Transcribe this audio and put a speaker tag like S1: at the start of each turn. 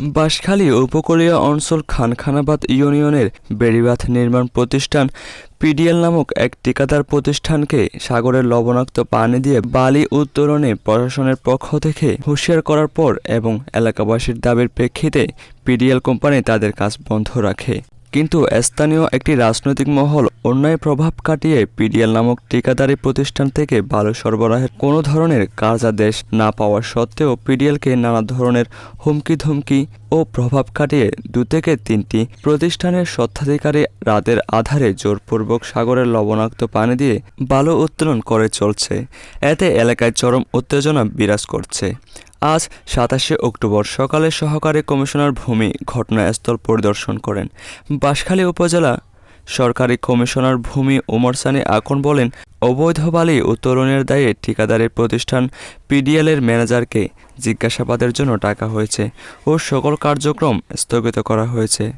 S1: বাঁশখালী উপকূলীয় অঞ্চল খানখানাবাদ ইউনিয়নের বেড়িবাঁধ নির্মাণ প্রতিষ্ঠান পিডিএল নামক এক ঠিকাদার প্রতিষ্ঠানকে সাগরের লবণাক্ত পানি দিয়ে বালি উত্তোলনে প্রশাসনের পক্ষ থেকে হুঁশিয়ার করার পর এবং এলাকাবাসীর দাবির প্রেক্ষিতে পিডিএল কোম্পানি তাদের কাজ বন্ধ রাখে। কিন্তু স্থানীয় একটি রাজনৈতিক মহল অন্যায় প্রভাব কাটিয়ে পিডিএল নামক ঠিকাদারি প্রতিষ্ঠান থেকে বালু সরবরাহের কোনো ধরনের কার্যাদেশ না পাওয়া সত্ত্বেও পিডিএলকে নানা ধরনের হুমকি-ধমকি ও প্রভাব কাটিয়ে 2 থেকে 3টি প্রতিষ্ঠানের স্বত্বাধিকারী রাতের আধারে জোরপূর্বক সাগরের লবণাক্ত পানি দিয়ে বালু উত্তোলন করে চলছে। এতে এলাকায় চরম উত্তেজনা বিরাজ করছে। আজ 27শে অক্টোবর সকালে সহকারী কমিশনার ভূমি ঘটনাস্থল পরিদর্শন করেন। বাঁশখালী উপজেলা সরকারি কমিশনার ভূমি ওমর সানী আকন বলেন, অবৈধ বালি উত্তোলনের দায়ে ঠিকাদারি প্রতিষ্ঠান পিডিএলের ম্যানেজারকে জিজ্ঞাসাবাদের জন্য ডাকা হয়েছে ও সকল কার্যক্রম স্থগিত করা হয়েছে।